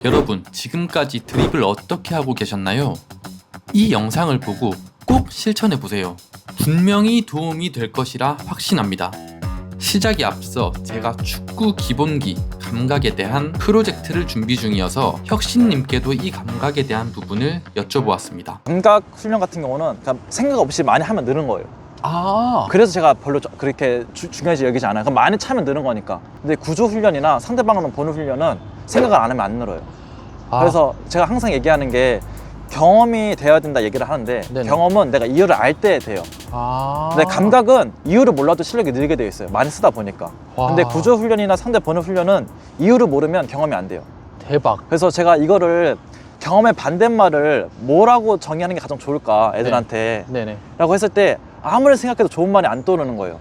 여러분, 지금까지 드립을 어떻게 하고 계셨나요? 이 영상을 보고 꼭 실천해보세요. 분명히 도움이 될 것이라 확신합니다. 시작에 앞서 제가 축구 기본기, 감각에 대한 프로젝트를 준비 중이어서 혁신님께도 이 감각에 대한 부분을 여쭤보았습니다. 감각 훈련 같은 경우는 그냥 생각 없이 많이 하면 느는 거예요. 그래서 제가 별로 그렇게 중요하지 여기지 않아요. 그럼 많이 차면 느는 거니까. 근데 구조 훈련이나 상대방을 보는 훈련은 생각을 안 하면 안 늘어요. 그래서 제가 항상 얘기하는 게 경험이 돼야 된다 얘기를 하는데, 네네. 경험은 내가 이유를 알 때 돼요. 근데 감각은 이유를 몰라도 실력이 늘게 돼 있어요. 많이 쓰다 보니까. 근데 구조 훈련이나 상대 보는 훈련은 이유를 모르면 경험이 안 돼요. 대박. 그래서 제가 이거를 경험의 반대말을 뭐라고 정의하는 게 가장 좋을까 애들한테 네네. 라고 했을 때 아무리 생각해도 좋은 말이 안 떠오르는 거예요.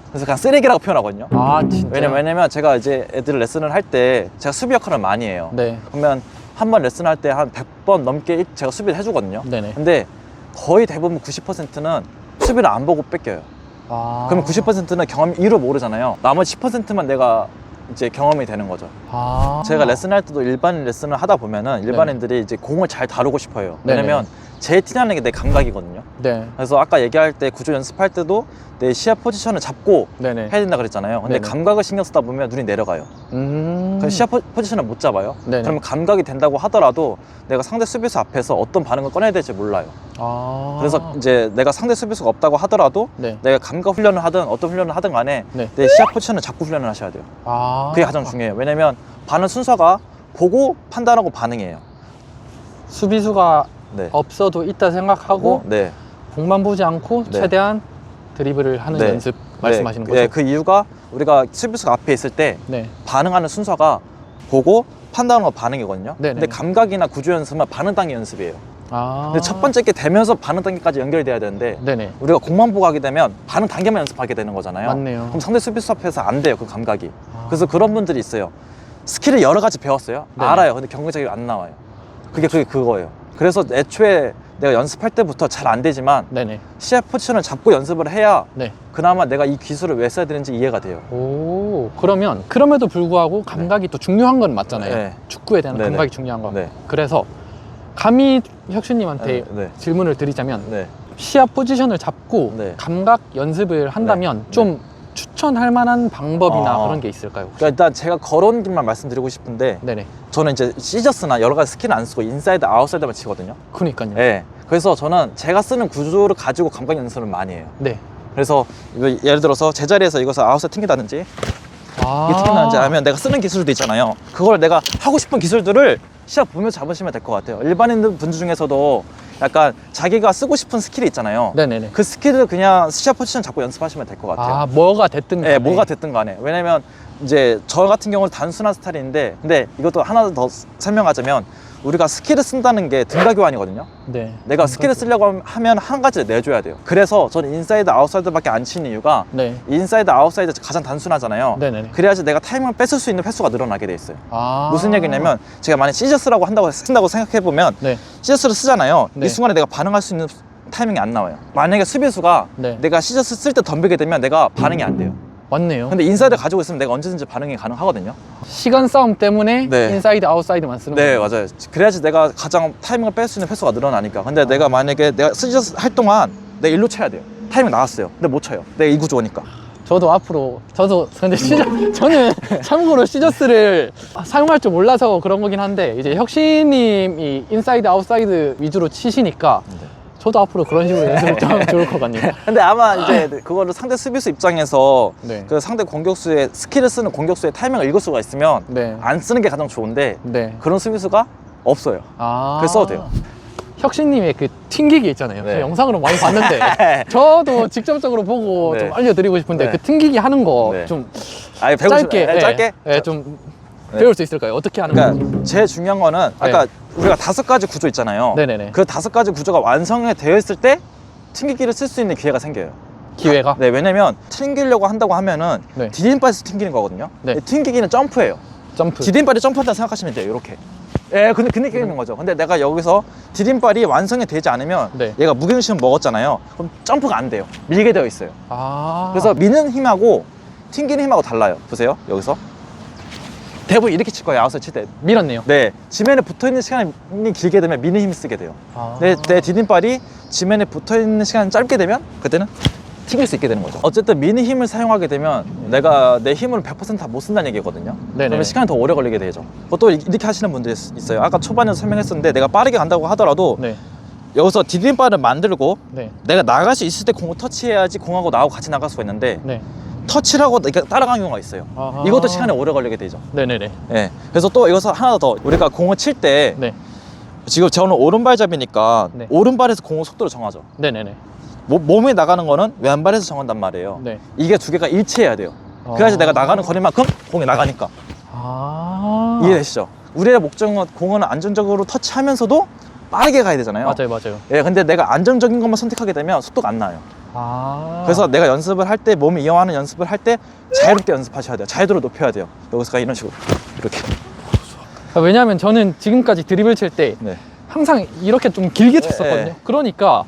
그래서 그냥 쓰레기라고 표현하거든요. 진짜. 왜냐면 제가 이제 애들 레슨을 할 때 제가 수비 역할을 많이 해요. 네. 그러면 한 번 레슨할 때 한 100번 넘게 제가 수비를 해주거든요. 네네. 근데 거의 대부분 90%는 수비를 안 보고 뺏겨요. 그럼 90%는 경험 이유를 모르잖아요. 나머지 10%만 내가 이제 경험이 되는 거죠. 제가 레슨할 때도 일반인 레슨을 하다 보면은 일반인들이 이제 공을 잘 다루고 싶어요. 왜냐면 제일 티나는 게 내 감각이거든요. 네. 그래서 아까 얘기할 때 구조 연습할 때도 내 시야 포지션을 잡고 네네. 해야 된다 그랬잖아요. 근데 네네. 감각을 신경 쓰다 보면 눈이 내려가요. 그럼 시야 포지션을 못 잡아요. 네네. 그러면 감각이 된다고 하더라도 내가 상대 수비수 앞에서 어떤 반응을 꺼내야 될지 몰라요. 그래서 이제 내가 상대 수비수가 없다고 하더라도 네. 내가 감각 훈련을 하든 어떤 훈련을 하든 간에 네. 내 시야 포지션을 잡고 훈련을 하셔야 돼요. 그게 가장 중요해요. 왜냐면 반응 순서가 보고 판단하고 반응이에요. 수비수가 네. 없어도 있다 생각하고 네. 공만 보지 않고 네. 최대한 드리블을 하는 네. 연습 말씀하시는 거죠? 네, 그 이유가 우리가 수비수가 앞에 있을 때 네. 반응하는 순서가 보고 판단하는 거 반응이거든요. 네네. 근데 감각이나 구조 연습은 반응 단계 연습이에요. 근데 첫 번째 게 되면서 반응 단계까지 연결돼야 되는데 네네. 우리가 공만 보고 하게 되면 반응 단계만 연습하게 되는 거잖아요. 맞네요. 그럼 상대 수비수 앞에서 안 돼요, 그 감각이. 그래서 그런 분들이 있어요. 스킬을 여러 가지 배웠어요. 네. 알아요. 근데 경기력이 안 나와요. 그게 그거예요. 그래서 애초에 내가 연습할 때부터 잘 안 되지만 네네. 시야 포지션을 잡고 연습을 해야 네. 그나마 내가 이 기술을 왜 써야 되는지 이해가 돼요. 그러면 그럼에도 불구하고 감각이 또 중요한 건 맞잖아요. 네. 축구에 대한 네네. 감각이 중요한 거. 네. 그래서 감히 혁신님한테 네. 질문을 드리자면 네. 시야 포지션을 잡고 네. 감각 연습을 한다면 네. 좀 추천할 만한 방법이나 그런 게 있을까요? 혹시? 그러니까 일단 제가 걸어온 길만 말씀드리고 싶은데 네네. 저는 이제 시저스나 여러 가지 스킬을 안 쓰고 인사이드, 아웃사이드만 치거든요. 그러니까요. 네. 그래서 저는 제가 쓰는 구조를 가지고 감각 연습을 많이 해요. 네. 그래서 예를 들어서 제자리에서 이것을 아웃사이드 튕기다든지 이게 튕긴다든지 하면 내가 쓰는 기술도 있잖아요. 그걸 내가 하고 싶은 기술들을 시야 보면서 잡으시면 될 것 같아요. 일반인 분들 중에서도 약간 자기가 쓰고 싶은 스킬이 있잖아요. 네네네. 그 스킬을 그냥 시야 포지션 잡고 연습하시면 될 것 같아요. 뭐가 됐든 간에. 네, 뭐가 됐든 간에. 왜냐면 이제 저 같은 경우는 단순한 스타일인데, 근데 이것도 하나 더 설명하자면 우리가 스킬을 쓴다는 게 등가 교환이거든요. 네. 내가 스킬을 쓰려고 하면 한 가지를 내줘야 돼요. 그래서 저는 인사이드, 아웃사이드밖에 안 치는 이유가 네. 인사이드, 아웃사이드 가장 단순하잖아요. 네네네. 그래야지 내가 타이밍을 뺏을 수 있는 횟수가 늘어나게 돼 있어요. 무슨 무슨 얘기냐면 제가 만약 시저스라고 쓴다고 생각해보면 네. 시저스를 쓰잖아요. 네. 이 순간에 내가 반응할 수 있는 타이밍이 안 나와요. 만약에 수비수가 네. 내가 시저스 쓸 때 덤비게 되면 내가 반응이 안 돼요. 맞네요. 근데 인사이드 가지고 있으면 내가 언제든지 반응이 가능하거든요. 시간 싸움 때문에 네. 인사이드 아웃사이드만 쓰는 네, 거예요. 맞아요. 그래야지 내가 가장 타이밍을 뺄 수 있는 횟수가 늘어나니까. 근데 내가 만약에 내가 시저스 할 동안 내가 일로 쳐야 돼요. 타이밍 나왔어요. 근데 못 쳐요. 내가 이 구조니까. 저도 근데 저는 참고로 시저스를 사용할 줄 몰라서 그런 거긴 한데, 이제 혁신님이 인사이드 아웃사이드 위주로 치시니까 저도 앞으로 그런 식으로 연습을 좀 하면 좋을 것 같네요. 근데 아마 이제 그거를 상대 수비수 입장에서 네. 그 상대 공격수의 스킬을 쓰는 공격수의 타이밍을 읽을 수가 있으면 네. 안 쓰는 게 가장 좋은데 네. 그런 수비수가 없어요. 그래서 써도 돼요. 혁신님의 그 튕기기 있잖아요. 네. 저 영상으로 많이 봤는데 저도 직접적으로 보고 네. 좀 알려드리고 싶은데 네. 그 튕기기 하는 거 네. 좀 아니, 짧게, 짧게? 좀 네. 배울 수 있을까요? 어떻게 하는 그러니까 건지. 제일 중요한 거는 아까 우리가 5가지 구조 있잖아요. 네네네. 그 5가지 구조가 완성이 되어 있을 때 튕기기를 쓸 수 있는 기회가 생겨요. 기회가? 네, 왜냐면 튕기려고 한다고 하면은 네. 디딤발에서 튕기는 거거든요. 네. 튕기기는 점프예요. 점프. 디딤발이 점프한다 생각하시면 돼요. 이렇게. 예, 근데 그 느낌인 거죠. 근데 내가 여기서 디딤발이 완성이 되지 않으면 네. 얘가 무게중심 먹었잖아요. 그럼 점프가 안 돼요. 밀게 되어 있어요. 아. 그래서 미는 힘하고 튕기는 힘하고 달라요. 보세요. 여기서 대부분 이렇게 칠 거예요. 아웃사이드 칠 때. 밀었네요. 네, 지면에 붙어있는 시간이 길게 되면 미는 힘을 쓰게 돼요. 내 디딤발이 지면에 붙어있는 시간이 짧게 되면 그때는 튕길 수 있게 되는 거죠. 어쨌든 미는 힘을 사용하게 되면 내가 내 힘을 100% 다 못 쓴다는 얘기거든요. 네네. 그러면 시간이 더 오래 걸리게 되죠. 또 이렇게 하시는 분들이 있어요. 아까 초반에 설명했었는데 내가 빠르게 간다고 하더라도 네. 여기서 디딤발을 만들고 네. 내가 나갈 수 있을 때 공을 터치해야지 공하고 나하고 같이 나갈 수가 있는데 네. 터치를 하고 따라가는 경우가 있어요. 아하. 이것도 시간이 오래 걸리게 되죠. 네네네. 예. 그래서 또 여기서 하나 더 우리가 공을 칠 때 네. 지금 저는 오른발잡이니까 네. 오른발에서 공을 속도를 정하죠. 네네네. 몸에 나가는 거는 왼발에서 정한단 말이에요. 네. 이게 두 개가 일치해야 돼요. 그래야지 내가 나가는 거리만큼 공이 나가니까. 아. 이해되시죠? 우리의 목적은 공을 안정적으로 터치하면서도 빠르게 가야 되잖아요. 맞아요, 맞아요. 예, 근데 내가 안정적인 것만 선택하게 되면 속도가 안 나요. 아. 그래서 내가 연습을 할 때, 몸을 이용하는 연습을 할 때 자유롭게 연습하셔야 돼요. 자유도를 높여야 돼요. 여기서 이런 식으로 이렇게. 왜냐하면 저는 지금까지 드리블 칠 때 네. 항상 이렇게 좀 길게 쳤었거든요. 네. 그러니까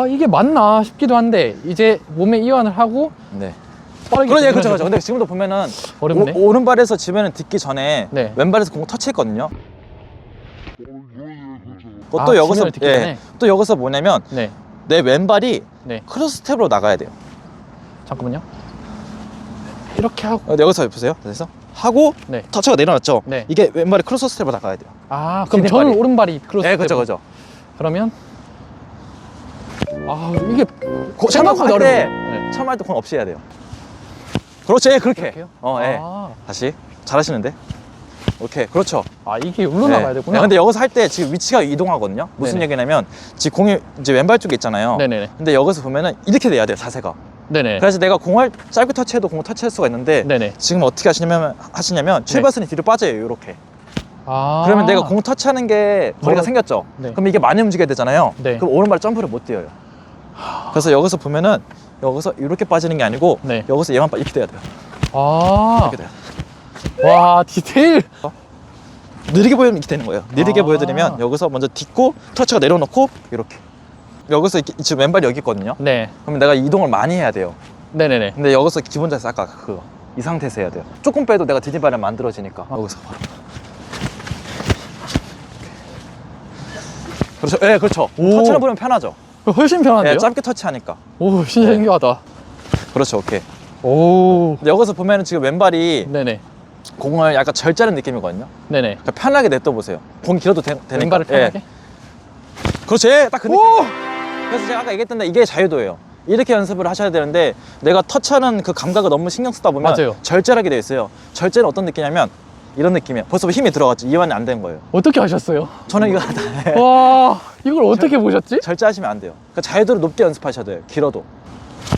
이게 맞나 싶기도 한데 이제 몸에 이완을 하고 네. 빠르게 그렇죠, 그렇죠, 드리블을 그렇죠. 근데 지금도 보면은 어렵네. 오른발에서 지면을 딛기 전에 네. 왼발에서 공을 터치했거든요. 아, 또 여기서 지면을 딛기 전에? 또 여기서 뭐냐면 네. 내 왼발이 네. 크로스 스텝으로 나가야 돼요. 잠깐만요. 이렇게 하고. 여기서 보세요. 그래서 하고 네. 터치가 내려놨죠. 네. 이게 왼발이 크로스 스텝으로 나가야 돼요. 아, 그럼 디딤발이. 저는 오른발이 크로스. 네, 그렇죠, 스텝으로. 그렇죠. 그러면 이게 생각할 생각보다 때 어려워요. 네. 처음 할 때 공 없이 해야 돼요. 그렇지, 그렇게. 이렇게요? 예. 아. 다시 잘하시는데. 오케이, 그렇죠. 이게 여기로 나가야 되구나. 근데 여기서 할 때 지금 위치가 이동하거든요. 무슨 네네. 얘기냐면 지금 공이 이제 왼발 쪽에 있잖아요. 네네네. 근데 여기서 보면은 이렇게 돼야 돼요, 자세가. 네네. 그래서 내가 공을 짧게 터치해도 공을 터치할 수가 있는데 네네. 지금 어떻게 하시냐면 출발선이 뒤로 빠져요, 이렇게. 그러면 내가 공 터치하는 게 거리가 생겼죠. 네. 그럼 이게 많이 움직여야 되잖아요. 네. 그럼 오른발 점프를 못 뛰어요. 그래서 여기서 보면은 여기서 이렇게 빠지는 게 아니고 네. 여기서 얘만 이렇게 돼야 돼요. 이렇게 돼요. 와, 디테일. 느리게 보이면 이렇게 되는 거예요. 느리게 아. 보여드리면 여기서 먼저 딛고 터치가 내려놓고 이렇게. 여기서 지금 왼발이 여기 있거든요. 네. 그럼 내가 이동을 많이 해야 돼요. 네네네. 근데 여기서 기본 자세 아까 그거 이 상태에서 해야 돼요. 조금 빼도 내가 디딤발이 만들어지니까 여기서 바로. 그렇죠. 예, 그렇죠. 오. 터치를 보면 편하죠. 훨씬 편한데요? 예, 짧게 터치하니까. 오, 진짜 네. 신기하다. 그렇죠. 오케이. 오. 근데 여기서 보면은 지금 왼발이 네네. 공을 약간 절자는 느낌이거든요. 네네. 그러니까 편하게 냅둬 보세요. 공이 길어도 되니까. 왼발을 편하게? 예. 그렇지. 딱 그 느낌. 그래서 제가 아까 얘기했던데 이게 자유도예요. 이렇게 연습을 하셔야 되는데 내가 터치하는 그 감각을 너무 신경 쓰다 보면 맞아요. 절제하게 돼 있어요. 절제는 어떤 느낌이냐면 이런 느낌이에요. 벌써 힘이 들어갔지. 이완이 안 된 거예요. 어떻게 하셨어요? 저는 이거 다 와, 이걸 어떻게 보셨지? 절제하시면 안 돼요. 그러니까 자유도를 높게 연습하셔야 돼요. 길어도.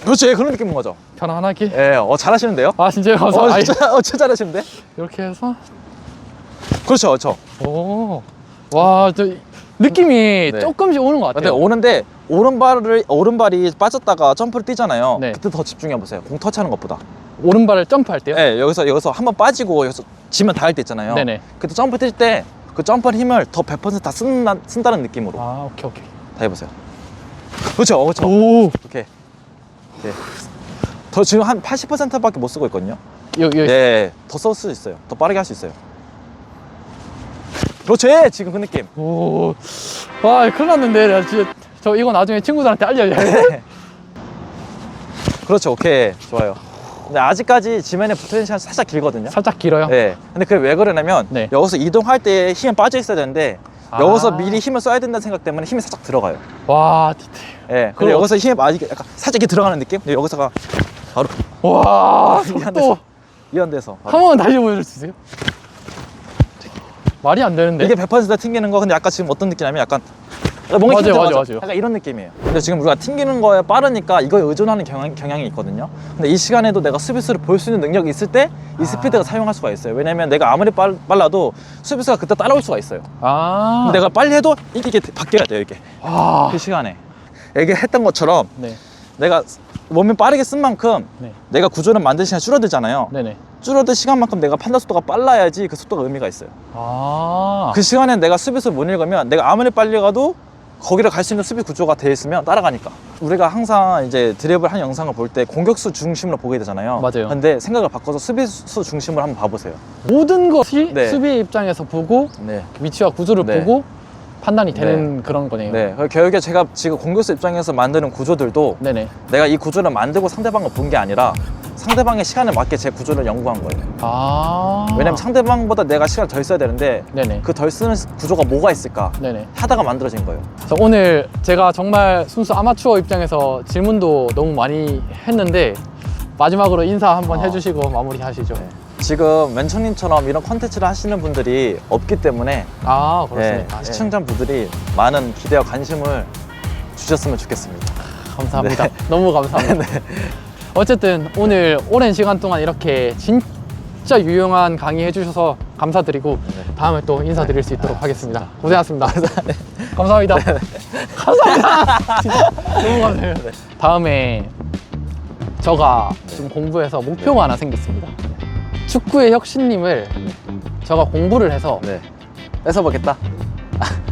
그렇지. 그런 느낌인 거죠. 편안하게. 예, 잘하시는데요? 진짜요? 감사합니다. 진짜 잘하시는데? 이렇게 해서. 그렇죠, 그렇죠. 오. 와, 느낌이 네. 조금씩 오는 것 근데 같아요. 오는데 오른발이 빠졌다가 점프를 뛰잖아요. 네. 그때 더 집중해 보세요. 공 터치하는 것보다. 오른발을 점프할 때요? 네, 여기서 한번 빠지고 여기서 지면 닿을 때 있잖아요. 네네. 그때 점프 뛸 때 그 점프할 힘을 더 100%다 쓴다는 느낌으로 오케이, 오케이. 다 해보세요. 그렇죠, 그렇죠. 오. 오케이. 네. 더 지금 한 80%밖에 못 쓰고 있거든요. 여기. 네, 더 쓸 수 있어요. 더 빠르게 할 수 있어요. 그렇지, 지금 그 느낌. 오. 와, 큰일 났는데. 나 진짜 저 이거 나중에 친구들한테 알려줘야 돼. 네. 그렇죠, 오케이, 좋아요. 근데 아직까지 지면에 붙어있는 시간이 살짝 길거든요. 살짝 길어요? 네. 근데 그게 왜 그러냐면 네. 여기서 이동할 때 힘이 빠져 있어야 되는데 아. 여기서 미리 힘을 써야 된다는 생각 때문에 힘이 살짝 들어가요. 와, 디테일. 예. 네. 근데 그럼- 여기서 힘이 약간 살짝 이렇게 들어가는 느낌? 근데 여기서가 바로 와, 이한 속도. 데서 이한 데서 바로. 한 번만 다시 보여줄 수 있어요? 말이 안 되는데. 이게 100% 튕기는 거. 근데 아까 지금 어떤 느낌이냐면 약간 뭔가 힘이 맞아요, 들어가죠. 맞아요. 약간 이런 느낌이에요. 근데 지금 우리가 튕기는 거에 빠르니까 이거에 의존하는 경향이 있거든요. 근데 이 시간에도 내가 수비수를 볼 수 있는 능력이 있을 때 이 스피드가 사용할 수가 있어요. 왜냐면 내가 아무리 빨라도 수비수가 그때 따라올 수가 있어요. 근데 내가 빨리 해도 이게 바뀌어야 돼요, 이게. 와. 그 시간에. 얘기했던 것처럼 네. 내가 몸이 빠르게 쓴 만큼 네. 내가 구조를 만드는 시간이 줄어들잖아요. 네네. 줄어들 시간만큼 내가 판단 속도가 빨라야지 그 속도가 의미가 있어요. 그 시간에 내가 수비수 못 읽으면 내가 아무리 빨리 가도 거기를 갈 수 있는 수비 구조가 돼 있으면 따라가니까. 우리가 항상 이제 드리블 한 영상을 볼 때 공격수 중심으로 보게 되잖아요. 맞아요. 근데 생각을 바꿔서 수비수 중심으로 한번 봐보세요. 모든 것이 네. 수비의 입장에서 보고 네. 위치와 구조를 네. 보고 판단이 되는 그런 거네요. 네. 결국에 제가 지금 공격수 입장에서 만드는 구조들도 네네. 내가 이 구조를 만들고 상대방을 본 게 아니라 상대방의 시간에 맞게 제 구조를 연구한 거예요. 아. 왜냐면 상대방보다 내가 시간을 덜 써야 되는데 네네. 그 덜 쓰는 구조가 뭐가 있을까 네네. 하다가 만들어진 거예요. 그래서 오늘 제가 정말 순수 아마추어 입장에서 질문도 너무 많이 했는데 마지막으로 인사 한번 해주시고 마무리 하시죠. 네. 지금 멘청님처럼 이런 컨텐츠를 하시는 분들이 없기 때문에 아, 그렇습니다. 네, 시청자분들이 많은 기대와 관심을 주셨으면 좋겠습니다. 감사합니다. 네. 너무 감사합니다. 어쨌든 오늘 오랜 시간 동안 이렇게 진짜 유용한 강의 해주셔서 감사드리고 다음에 또 인사드릴 수 있도록 하겠습니다. 고생하셨습니다. 감사합니다. 감사합니다. 진짜 너무 감사해요. 다음에 저가 좀 공부해서 목표가 하나 생겼습니다. 축구의 혁신님을 저가 공부를 해서 네. 뺏어보겠다.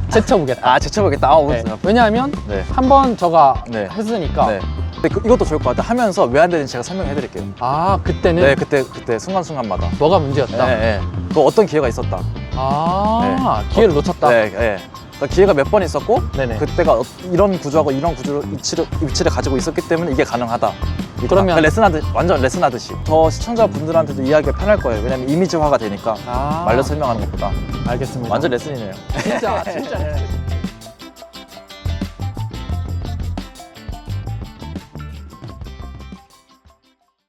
제쳐보겠다. 제쳐보겠다. 네. 왜냐하면 네. 한번 저가 네. 했으니까 네. 근데 이것도 좋을 것 같아요. 하면서 왜 안 되는지 제가 설명해 드릴게요. 아 그때는 네, 그때 순간순간마다. 뭐가 문제였다. 네, 네. 그 어떤 기회가 있었다. 아 기회를 놓쳤다. 네, 네. 그러니까 기회가 몇 번 있었고 네네. 그때가 이런 구조하고 이런 구조로 위치를 가지고 있었기 때문에 이게 가능하다. 그러면- 완전 레슨하듯이 더 시청자분들한테도 이해하기가 편할 거예요. 왜냐면 이미지화가 되니까 아, 말로 설명하는 것보다 알겠습니다. 완전 레슨이네요. 진짜.